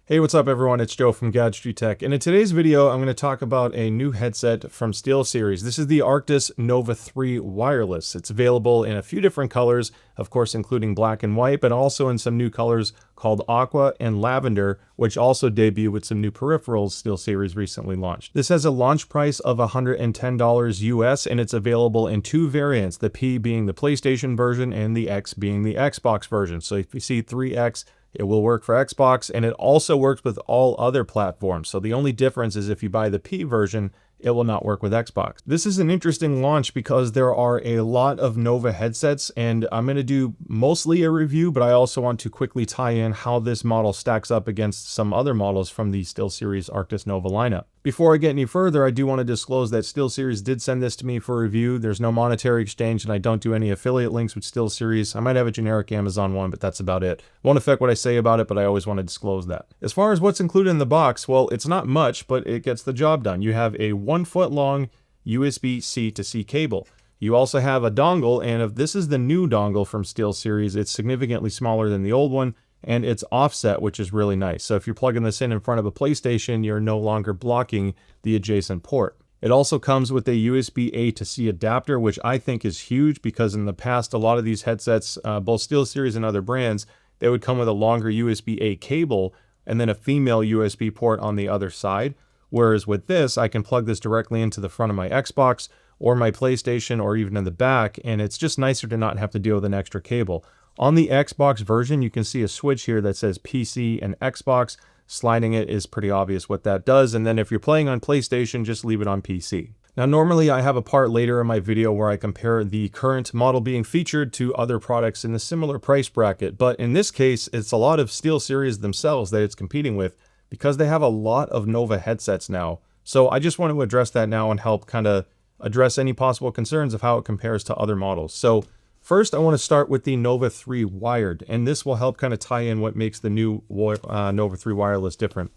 Hey, what's up everyone? It's Joe from Gadgetry Tech, and in today's video I'm going to talk about a new headset from SteelSeries. This is the Arctis Nova 3 wireless. It's available in a few different colors, of course including black and white, but also in some new colors called aqua and lavender, which also debut with some new peripherals SteelSeries recently launched. This has a launch price of $110 US, and it's available in two variants, the P being the PlayStation version and the X being the Xbox version. So if you see 3X, it will work for Xbox, and it also works with all other platforms. So the only difference is if you buy the P version, it will not work with Xbox. This is an interesting launch because there are a lot of Nova headsets, and I'm going to do mostly a review, but I also want to quickly tie in how this model stacks up against some other models from the SteelSeries Arctis Nova lineup. Before I get any further, I do want to disclose that SteelSeries did send this to me for review. There's no monetary exchange, and I don't do any affiliate links with SteelSeries. I might have a generic Amazon one, but that's about it. Won't affect what I say about it, but I always want to disclose that. As far as what's included in the box, well, it's not much, but it gets the job done. You have a 1 foot long USB-C to C cable. You also have a dongle, and if this is the new dongle from SteelSeries, it's significantly smaller than the old one, and it's offset, which is really nice. So if you're plugging this in front of a PlayStation, you're no longer blocking the adjacent port. It also comes with a USB-A to C adapter, which I think is huge because in the past, a lot of these headsets, both SteelSeries and other brands, they would come with a longer USB-A cable and then a female USB port on the other side. Whereas with this, I can plug this directly into the front of my Xbox or my PlayStation or even in the back, and it's just nicer to not have to deal with an extra cable. On the Xbox version, you can see a switch here that says PC and Xbox. Sliding it is pretty obvious what that does, and then if you're playing on PlayStation, just leave it on PC. Now normally I have a part later in my video where I compare the current model being featured to other products in the similar price bracket, but in this case, it's a lot of SteelSeries themselves that it's competing with because they have a lot of Nova headsets now. So I just want to address that now and help kind of address any possible concerns of how it compares to other models. So first, I want to start with the Nova 3 wired, and this will help kind of tie in what makes the new Nova 3 wireless different.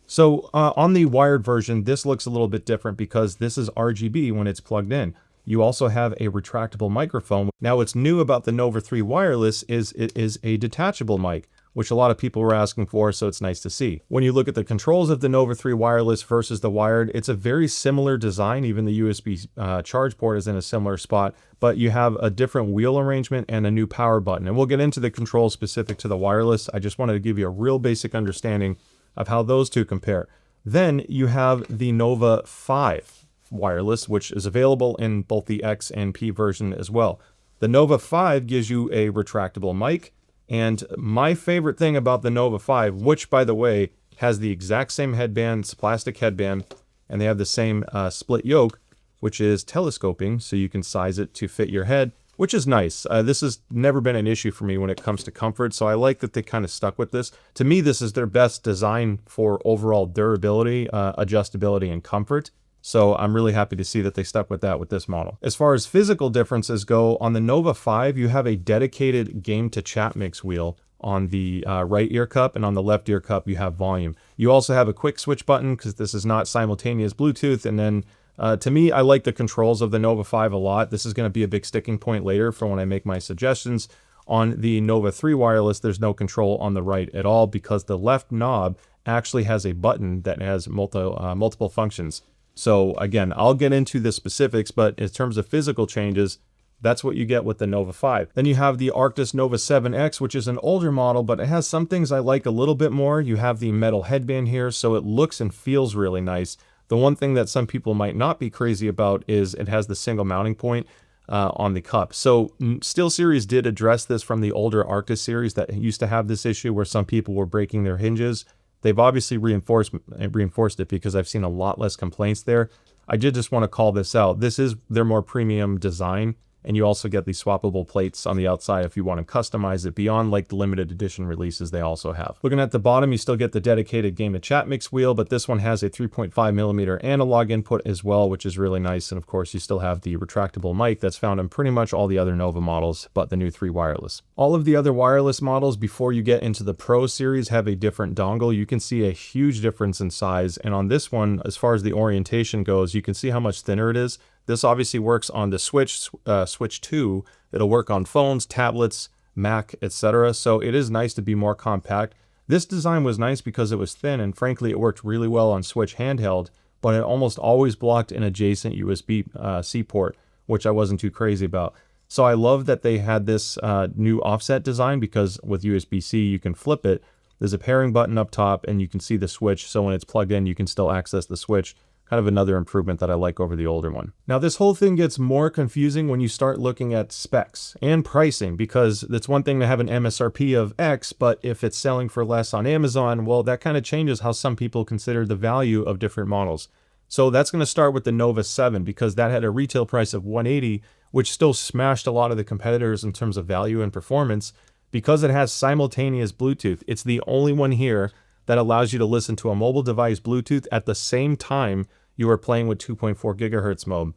So on the wired version, this looks a little bit different because this is RGB when it's plugged in. You also have a retractable microphone. Now what's new about the Nova 3 wireless is it is a detachable mic, which a lot of people were asking for, so it's nice to see. When you look at the controls of the Nova 3 wireless versus the wired, it's a very similar design. Even the USB charge port is in a similar spot, but you have a different wheel arrangement and a new power button. And we'll get into the controls specific to the wireless. I just wanted to give you a real basic understanding of how those two compare. Then you have the Nova 5 wireless, which is available in both the X and P version as well. The Nova 5 gives you a retractable mic, and my favorite thing about the Nova 5, which by the way has the exact same headband, it's a plastic headband, and they have the same split yoke, which is telescoping, so you can size it to fit your head, which is nice. This has never been an issue for me when it comes to comfort, so I like that they kind of stuck with this. To me, this is their best design for overall durability, adjustability, and comfort. So I'm really happy to see that they stuck with that with this model. As far as physical differences go, on the Nova 5, you have a dedicated game to chat mix wheel on the right ear cup, and on the left ear cup you have volume. You also have a quick switch button because this is not simultaneous Bluetooth, and then to me, I like the controls of the Nova 5 a lot. This is going to be a big sticking point later for when I make my suggestions. On the Nova 3 wireless, there's no control on the right at all because the left knob actually has a button that has multiple functions. So again, I'll get into the specifics, but in terms of physical changes, that's what you get with the Nova 5. Then you have the Arctis Nova 7X, which is an older model, but it has some things I like a little bit more. You have the metal headband here, so it looks and feels really nice. The one thing that some people might not be crazy about is it has the single mounting point on the cup. So SteelSeries did address this from the older Arctis series that used to have this issue where some people were breaking their hinges. They've obviously reinforced it because I've seen a lot less complaints there. I did just want to call this out. This is their more premium design, and you also get these swappable plates on the outside if you want to customize it beyond like the limited edition releases they also have. Looking at the bottom, you still get the dedicated game to chat mix wheel, but this one has a 3.5mm analog input as well, which is really nice. And of course, you still have the retractable mic that's found in pretty much all the other Nova models, but the new 3 wireless. All of the other wireless models before you get into the Pro series have a different dongle. You can see a huge difference in size. And on this one, as far as the orientation goes, you can see how much thinner it is. This obviously works on the Switch 2. It'll work on phones, tablets, Mac, etc. So it is nice to be more compact. This design was nice because it was thin, and frankly it worked really well on Switch handheld, but it almost always blocked an adjacent USB-C port, which I wasn't too crazy about. So I love that they had this new offset design, because with USB-C you can flip it. There's a pairing button up top and you can see the switch, so when it's plugged in you can still access the switch. Kind of another improvement that I like over the older one. Now this whole thing gets more confusing when you start looking at specs and pricing, because it's one thing to have an MSRP of X, but if it's selling for less on Amazon, well, that kind of changes how some people consider the value of different models. So that's going to start with the Nova 7, because that had a retail price of $180, which still smashed a lot of the competitors in terms of value and performance, because it has simultaneous Bluetooth. It's the only one here that allows you to listen to a mobile device Bluetooth at the same time you are playing with 2.4 gigahertz mode.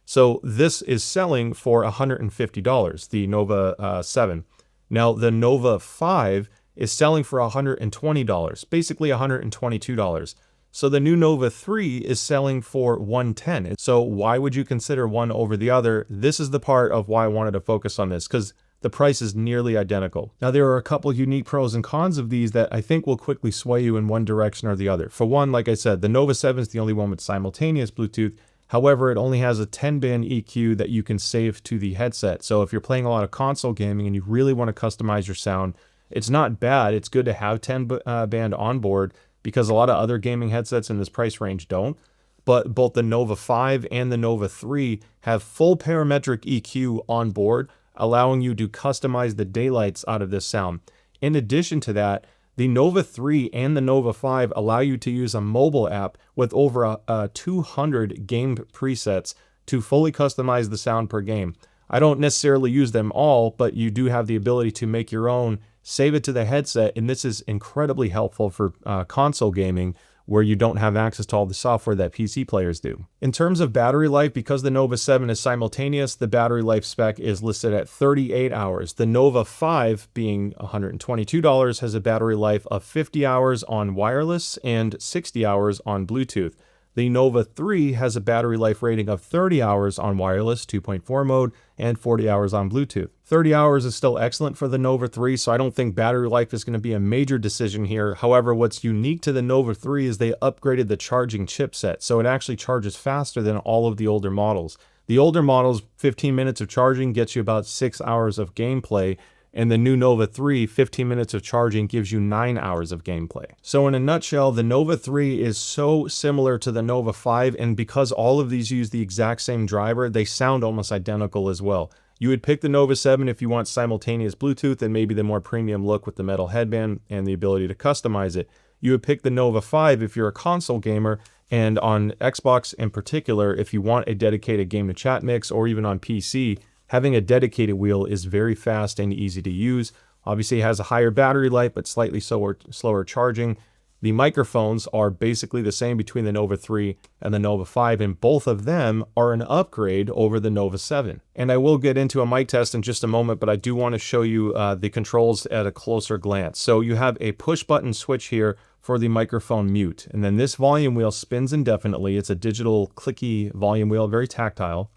So this is selling for $150, the Nova 7. Now the Nova 5 is selling for $120, basically $122. So the new Nova 3 is selling for $110. So why would you consider one over the other? This is the part of why I wanted to focus on this, because the price is nearly identical. Now there are a couple unique pros and cons of these that I think will quickly sway you in one direction or the other. For one, like I said, the Nova 7 is the only one with simultaneous Bluetooth. However, it only has a 10-band EQ that you can save to the headset. So if you're playing a lot of console gaming and you really want to customize your sound, it's not bad. It's good to have 10-band on board, because a lot of other gaming headsets in this price range don't. But both the Nova 5 and the Nova 3 have full parametric EQ on board, allowing you to customize the daylights out of this sound. In addition to that, the Nova 3 and the Nova 5 allow you to use a mobile app with over 200 game presets to fully customize the sound per game. I don't necessarily use them all, but you do have the ability to make your own, save it to the headset, and this is incredibly helpful for console gaming, where you don't have access to all the software that PC players do. In terms of battery life, because the Nova 7 is simultaneous, the battery life spec is listed at 38 hours. The Nova 5, being $122, has a battery life of 50 hours on wireless and 60 hours on Bluetooth. The Nova 3 has a battery life rating of 30 hours on wireless 2.4 mode and 40 hours on Bluetooth. 30 hours is still excellent for the Nova 3, so I don't think battery life is going to be a major decision here. However, what's unique to the Nova 3 is they upgraded the charging chipset, so it actually charges faster than all of the older models. The older models, 15 minutes of charging gets you about 6 hours of gameplay, and the new Nova 3, 15 minutes of charging gives you 9 hours of gameplay. So in a nutshell, the Nova 3 is so similar to the Nova 5, and because all of these use the exact same driver, they sound almost identical as well. You would pick the Nova 7 if you want simultaneous Bluetooth and maybe the more premium look with the metal headband and the ability to customize it. You would pick the Nova 5 if you're a console gamer, and on Xbox in particular, if you want a dedicated game-to-chat mix, or even on PC, having a dedicated wheel is very fast and easy to use. Obviously it has a higher battery life, but slightly slower charging. The microphones are basically the same between the Nova 3 and the Nova 5, and both of them are an upgrade over the Nova 7. And I will get into a mic test in just a moment, but I do want to show you the controls at a closer glance. So you have a push button switch here for the microphone mute, and then this volume wheel spins indefinitely. It's a digital clicky volume wheel, very tactile.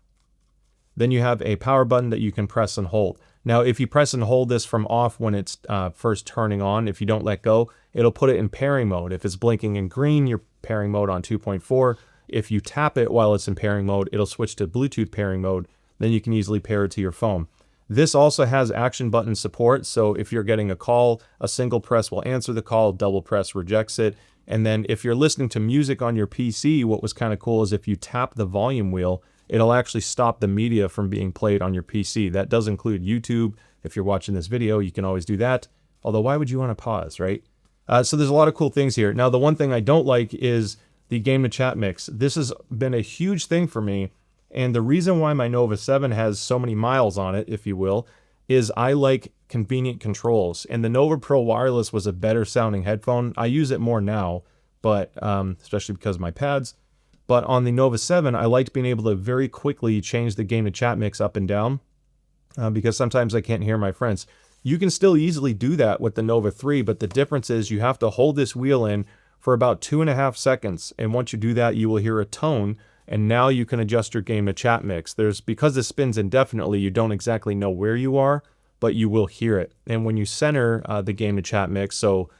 Then you have a power button that you can press and hold. Now, if you press and hold this from off when it's first turning on, if you don't let go, it'll put it in pairing mode. If it's blinking in green, you're pairing mode on 2.4. If you tap it while it's in pairing mode, it'll switch to Bluetooth pairing mode. Then you can easily pair it to your phone. This also has action button support, so if you're getting a call, a single press will answer the call, double press rejects it. And then if you're listening to music on your PC, what was kind of cool is if you tap the volume wheel, it'll actually stop the media from being played on your PC. That does include YouTube. If you're watching this video, you can always do that. Although, why would you want to pause, right? So there's a lot of cool things here. Now, the one thing I don't like is the game-to-chat mix. This has been a huge thing for me, and the reason why my Nova 7 has so many miles on it, if you will, is I like convenient controls. And the Nova Pro Wireless was a better sounding headphone. I use it more now, but especially because of my pads. But on the Nova 7, I liked being able to very quickly change the game-to-chat mix up and down, because sometimes I can't hear my friends. You can still easily do that with the Nova 3, but the difference is you have to hold this wheel in for about 2.5 seconds. And once you do that, you will hear a tone, and now you can adjust your game-to-chat mix. Because this spins indefinitely, you don't exactly know where you are, but you will hear it. And when you center the game-to-chat mix, so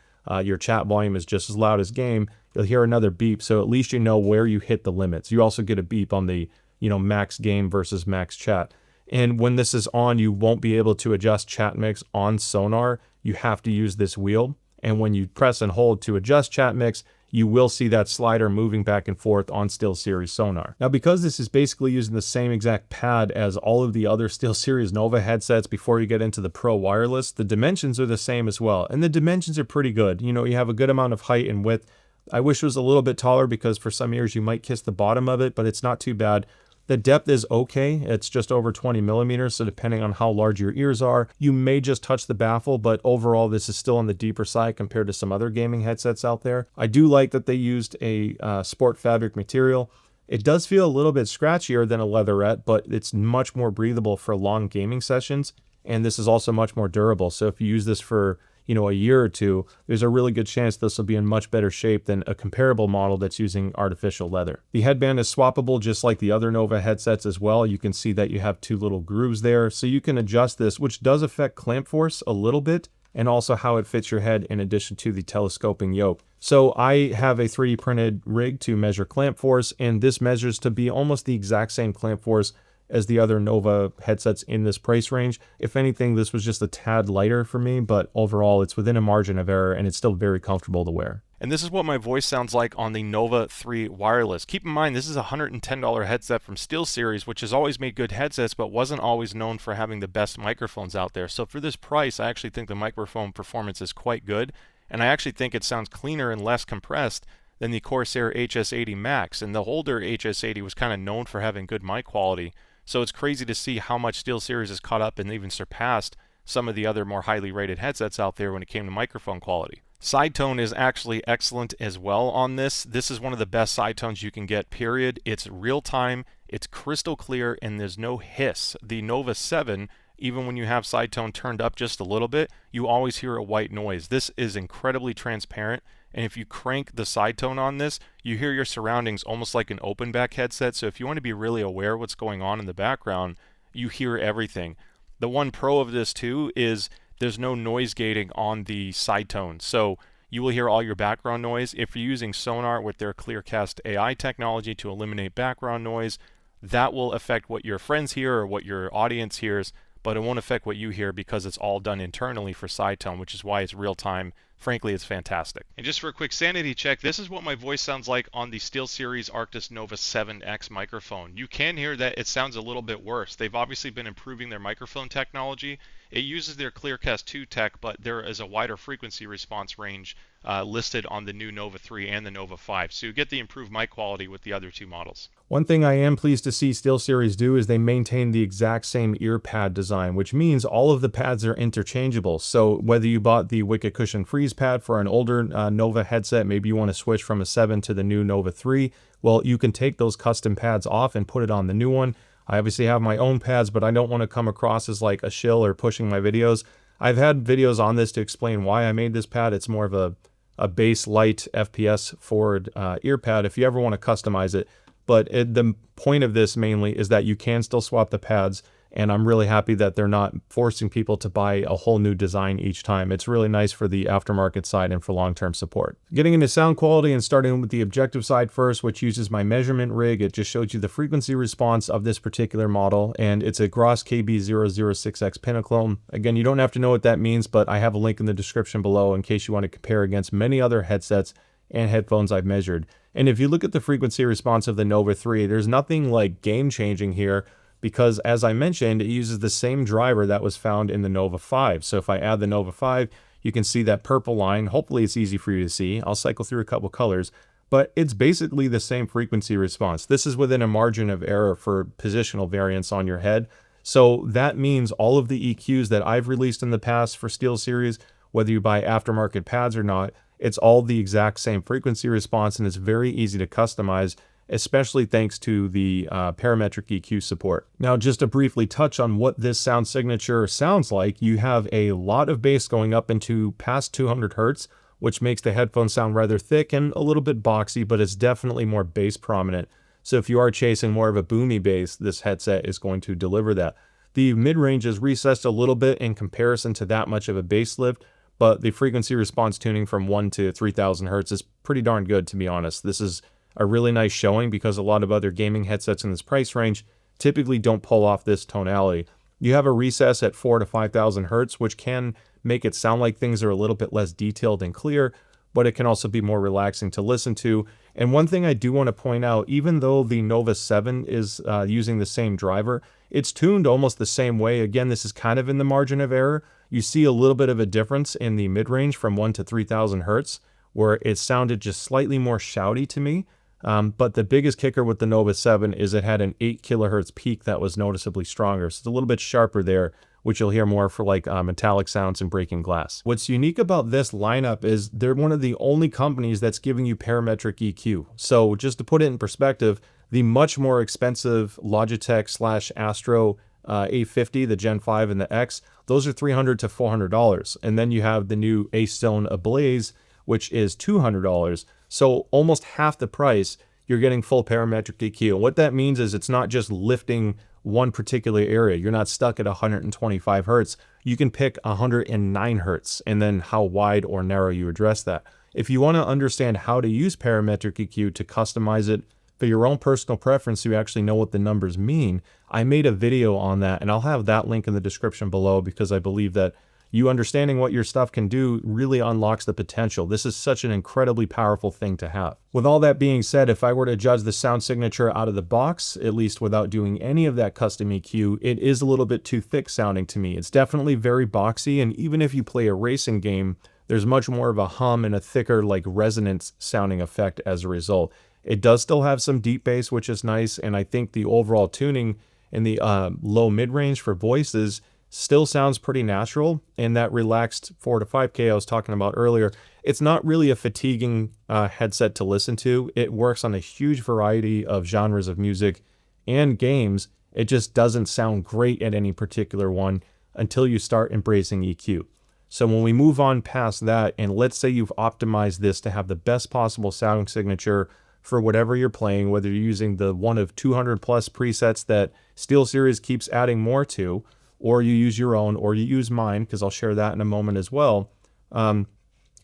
your chat volume is just as loud as game, you'll hear another beep. So at least you know where you hit the limits. You also get a beep on the, max game versus max chat. And when this is on, you won't be able to adjust chat mix on Sonar. You have to use this wheel. And when you press and hold to adjust chat mix, you will see that slider moving back and forth on SteelSeries Sonar. Now, because this is basically using the same exact pad as all of the other SteelSeries Nova headsets before you get into the Pro Wireless, the dimensions are the same as well. And the dimensions are pretty good. You have a good amount of height and width. I wish it was a little bit taller because for some ears you might kiss the bottom of it, but it's not too bad. The depth is okay. It's just over 20 millimeters. So depending on how large your ears are, you may just touch the baffle, but overall this is still on the deeper side compared to some other gaming headsets out there. I do like that they used a sport fabric material. It does feel a little bit scratchier than a leatherette, but it's much more breathable for long gaming sessions. And this is also much more durable. So if you use this for a year or two, there's a really good chance this will be in much better shape than a comparable model that's using artificial leather. The headband is swappable just like the other Nova headsets as well. You can see that you have two little grooves there, so you can adjust this, which does affect clamp force a little bit, and also how it fits your head in addition to the telescoping yoke. So I have a 3D printed rig to measure clamp force, and this measures to be almost the exact same clamp force as the other Nova headsets in this price range. If anything, this was just a tad lighter for me, but overall it's within a margin of error and it's still very comfortable to wear. And this is what my voice sounds like on the Nova 3 wireless. Keep in mind, this is a $110 headset from SteelSeries, which has always made good headsets, but wasn't always known for having the best microphones out there. So for this price, I actually think the microphone performance is quite good, and I actually think it sounds cleaner and less compressed than the Corsair HS80 Max, and the older HS80 was kind of known for having good mic quality. So it's crazy to see how much SteelSeries has caught up and even surpassed some of the other more highly rated headsets out there when it came to microphone quality. Side tone is actually excellent as well on this. This is one of the best side tones you can get, period. It's real time, it's crystal clear, and there's no hiss. The Nova 7, even when you have side tone turned up just a little bit, you always hear a white noise. This is incredibly transparent. And if you crank the side tone on this, you hear your surroundings almost like an open back headset. So if you want to be really aware of what's going on in the background, you hear everything. The one pro of this too is there's no noise gating on the side tone. So you will hear all your background noise. If you're using Sonar with their ClearCast AI technology to eliminate background noise, that will affect what your friends hear or what your audience hears, but it won't affect what you hear because it's all done internally for side tone, which is why it's real time. Frankly, it's fantastic. And just for a quick sanity check, this is what my voice sounds like on the SteelSeries Arctis Nova 7X microphone. You can hear that it sounds a little bit worse. They've obviously been improving their microphone technology. It uses their ClearCast 2 tech, but there is a wider frequency response range listed on the new Nova 3 and the Nova 5. So you get the improved mic quality with the other two models. One thing I am pleased to see SteelSeries do is they maintain the exact same ear pad design, which means all of the pads are interchangeable. So whether you bought the Wicked Cushion Freeze pad for an older Nova headset, maybe you want to switch from a 7 to the new Nova 3, well, you can take those custom pads off and put it on the new one. I obviously have my own pads, but I don't want to come across as like a shill or pushing my videos. I've had videos on this to explain why I made this pad. It's more of a bass light FPS forward ear pad if you ever want to customize it. But the point of this mainly is that you can still swap the pads, and I'm really happy that they're not forcing people to buy a whole new design each time. It's really nice for the aftermarket side and for long-term support. Getting into sound quality and starting with the objective side first, which uses my measurement rig, it just shows you the frequency response of this particular model, and it's a Gross KB006X Pinaclone. Again, you don't have to know what that means, but I have a link in the description below in case you want to compare against many other headsets and headphones I've measured. And if you look at the frequency response of the Nova 3, there's nothing like game-changing here, because as I mentioned, it uses the same driver that was found in the Nova 5. So if I add the Nova 5, you can see that purple line. Hopefully it's easy for you to see. I'll cycle through a couple colors, but it's basically the same frequency response. This is within a margin of error for positional variance on your head. So that means all of the EQs that I've released in the past for SteelSeries, whether you buy aftermarket pads or not, it's all the exact same frequency response, and it's very easy to customize, especially thanks to the parametric EQ support. Now, just to briefly touch on what this sound signature sounds like, you have a lot of bass going up into past 200 Hertz, which makes the headphone sound rather thick and a little bit boxy, but it's definitely more bass prominent. So if you are chasing more of a boomy bass, this headset is going to deliver that. The mid-range is recessed a little bit in comparison to that much of a bass lift, but the frequency response tuning from 1 to 3000 hertz is pretty darn good, to be honest. This is a really nice showing because a lot of other gaming headsets in this price range typically don't pull off this tonality. You have a recess at 4 to 5000 hertz, which can make it sound like things are a little bit less detailed and clear, but it can also be more relaxing to listen to. And one thing I do want to point out, even though the Nova 7 is using the same driver, it's tuned almost the same way. Again, this is kind of in the margin of error. You see a little bit of a difference in the mid-range from 1 to 3000 hertz, where it sounded just slightly more shouty to me. But the biggest kicker with the Nova 7 is it had an 8 kilohertz peak that was noticeably stronger. So it's a little bit sharper there, which you'll hear more for like metallic sounds and breaking glass. What's unique about this lineup is they're one of the only companies that's giving you parametric EQ. So just to put it in perspective, the much more expensive Logitech / Astro A50, the Gen 5 and the X, those are $300 to $400. And then you have the new Acetone Ablaze, which is $200. So almost half the price, you're getting full parametric EQ. And what that means is it's not just lifting one particular area. You're not stuck at 125 hertz. You can pick 109 hertz and then how wide or narrow you address that. If you want to understand how to use parametric EQ to customize it for your own personal preference, so you actually know what the numbers mean, I made a video on that, and I'll have that link in the description below because I believe that you understanding what your stuff can do really unlocks the potential. This is such an incredibly powerful thing to have. With all that being said, if I were to judge the sound signature out of the box, at least without doing any of that custom EQ, it is a little bit too thick sounding to me. It's definitely very boxy, and even if you play a racing game, there's much more of a hum and a thicker like resonance sounding effect as a result. It does still have some deep bass, which is nice, and I think the overall tuning in the low mid-range for voices still sounds pretty natural, and that relaxed 4 to 5K I was talking about earlier, it's not really a fatiguing headset to listen to. It works on a huge variety of genres of music and games. It just doesn't sound great at any particular one until you start embracing EQ. So when we move on past that, and let's say you've optimized this to have the best possible sound signature for whatever you're playing, whether you're using the one of 200 plus presets that SteelSeries keeps adding more to, or you use your own, or you use mine, because I'll share that in a moment as well.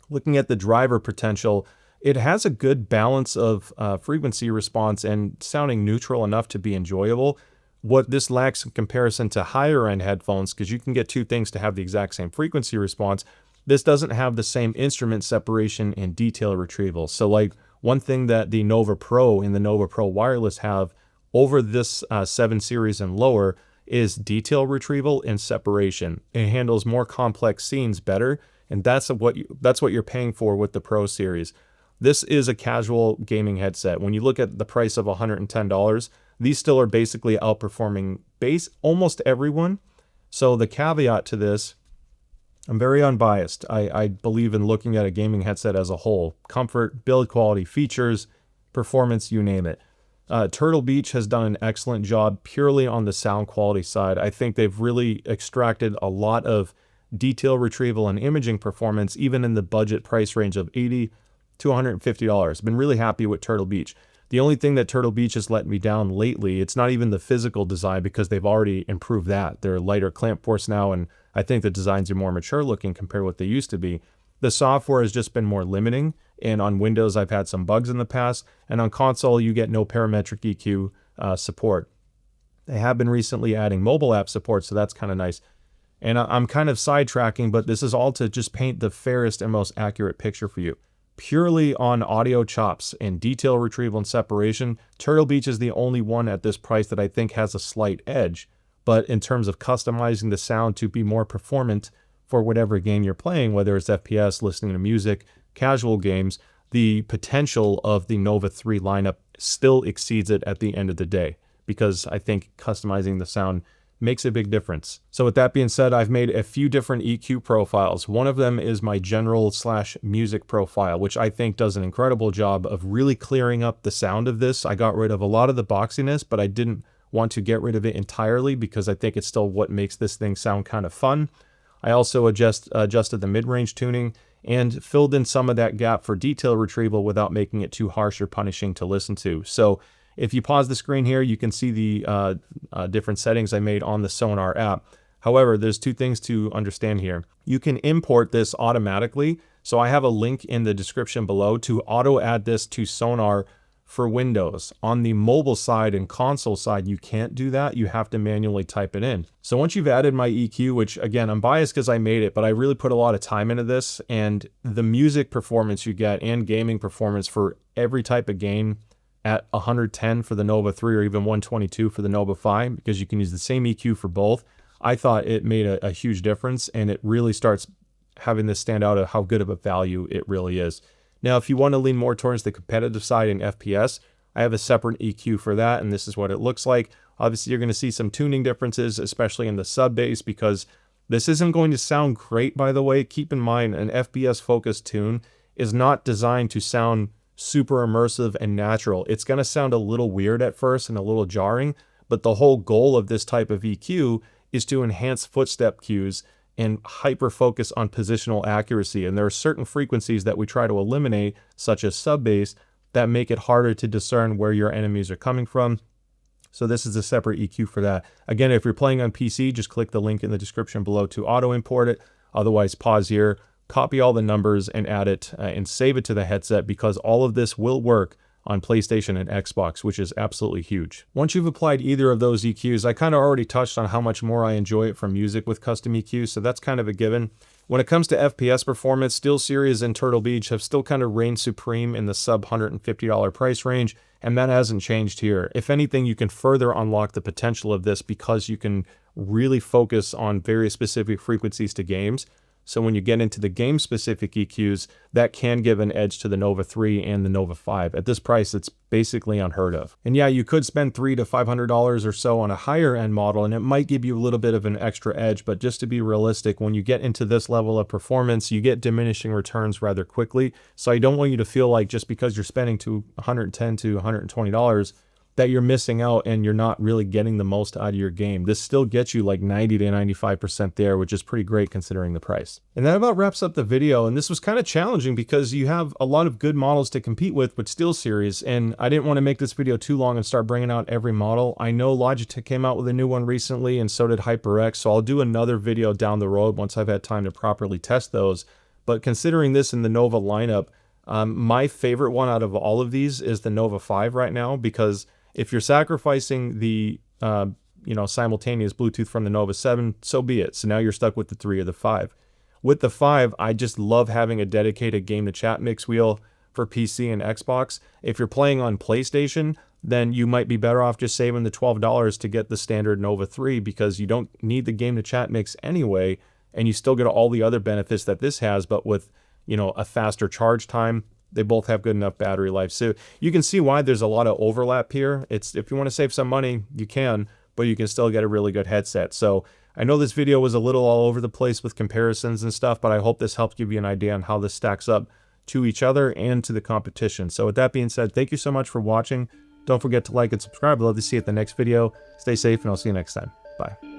Looking at the driver potential, it has a good balance of frequency response and sounding neutral enough to be enjoyable. What this lacks in comparison to higher end headphones, because you can get two things to have the exact same frequency response, this doesn't have the same instrument separation and detail retrieval. So like one thing that the Nova Pro and the Nova Pro Wireless have over this 7 series and lower is detail retrieval and separation. It handles more complex scenes better, and that's what you're paying for with the Pro series. This is a casual gaming headset. When you look at the price of $110, these still are basically outperforming almost everyone. So the caveat to this, I'm very unbiased. I believe in looking at a gaming headset as a whole. Comfort, build quality, features, performance, you name it. Turtle Beach has done an excellent job purely on the sound quality side. I think they've really extracted a lot of detail retrieval and imaging performance, even in the budget price range of $80 to $150. Been really happy with Turtle Beach. The only thing that Turtle Beach has let me down lately, it's not even the physical design, because they've already improved that. They're lighter clamp force now, and I think the designs are more mature looking compared to what they used to be. The software has just been more limiting, and on Windows I've had some bugs in the past, and on console you get no parametric EQ support. They have been recently adding mobile app support, so that's kind of nice. And I'm kind of sidetracking, but this is all to just paint the fairest and most accurate picture for you. Purely on audio chops and detail retrieval and separation, Turtle Beach is the only one at this price that I think has a slight edge. But in terms of customizing the sound to be more performant for whatever game you're playing, whether it's FPS, listening to music, casual games, the potential of the Nova 3 lineup still exceeds it at the end of the day, because I think customizing the sound makes a big difference. So with that being said, I've made a few different EQ profiles. One of them is my general / music profile, which I think does an incredible job of really clearing up the sound of this. I got rid of a lot of the boxiness, but I didn't want to get rid of it entirely because I think it's still what makes this thing sound kind of fun. I also adjusted the mid-range tuning and filled in some of that gap for detail retrieval without making it too harsh or punishing to listen to. So if you pause the screen here, you can see the different settings I made on the Sonar app. However, there's two things to understand here. You can import this automatically. So I have a link in the description below to auto add this to Sonar for Windows. On the mobile side and console side, you can't do that. You have to manually type it in. So once you've added my EQ, which again, I'm biased because I made it, but I really put a lot of time into this, and the music performance you get and gaming performance for every type of game at 110 for the Nova 3 or even 122 for the Nova 5, because you can use the same EQ for both. I thought it made a huge difference, and it really starts having this stand out of how good of a value it really is. Now, if you want to lean more towards the competitive side in FPS, I have a separate EQ for that, and this is what it looks like. Obviously, you're going to see some tuning differences, especially in the sub bass, because this isn't going to sound great, by the way. Keep in mind, an FPS-focused tune is not designed to sound super immersive and natural. It's going to sound a little weird at first and a little jarring, but the whole goal of this type of EQ is to enhance footstep cues and hyper focus on positional accuracy. And there are certain frequencies that we try to eliminate, such as sub bass, that make it harder to discern where your enemies are coming from. So this is a separate EQ for that. Again, if you're playing on PC, just click the link in the description below to auto import it. Otherwise, pause here, copy all the numbers and add it and save it to the headset, because all of this will work on PlayStation and Xbox, which is absolutely huge. Once you've applied either of those EQs, I kind of already touched on how much more I enjoy it from music with custom EQs, so that's kind of a given. When it comes to FPS performance, SteelSeries and Turtle Beach have still kind of reigned supreme in the sub $150 price range, and that hasn't changed here. If anything, you can further unlock the potential of this because you can really focus on very specific frequencies to games. So when you get into the game-specific EQs, that can give an edge to the Nova 3 and the Nova 5. At this price, it's basically unheard of. And yeah, you could spend $300 to $500 or so on a higher-end model, and it might give you a little bit of an extra edge, but just to be realistic, when you get into this level of performance, you get diminishing returns rather quickly. So I don't want you to feel like just because you're spending $110 to $120, that you're missing out and you're not really getting the most out of your game. This still gets you like 90 to 95% there, which is pretty great considering the price. And that about wraps up the video. And this was kind of challenging because you have a lot of good models to compete with SteelSeries, and I didn't want to make this video too long and start bringing out every model. I know Logitech came out with a new one recently, and so did HyperX, so I'll do another video down the road once I've had time to properly test those. But considering this in the Nova lineup, my favorite one out of all of these is the Nova 5 right now, because if you're sacrificing the simultaneous Bluetooth from the Nova 7, so be it. So now you're stuck with the 3 or the 5. With the 5, I just love having a dedicated game-to-chat mix wheel for PC and Xbox. If you're playing on PlayStation, then you might be better off just saving the $12 to get the standard Nova 3, because you don't need the game-to-chat mix anyway, and you still get all the other benefits that this has, but with a faster charge time. They both have good enough battery life. So you can see why there's a lot of overlap here. If you want to save some money, you can, but you can still get a really good headset. So I know this video was a little all over the place with comparisons and stuff, but I hope this helped give you an idea on how this stacks up to each other and to the competition. So with that being said, thank you so much for watching. Don't forget to like and subscribe. I'd love to see you at the next video. Stay safe, and I'll see you next time. Bye.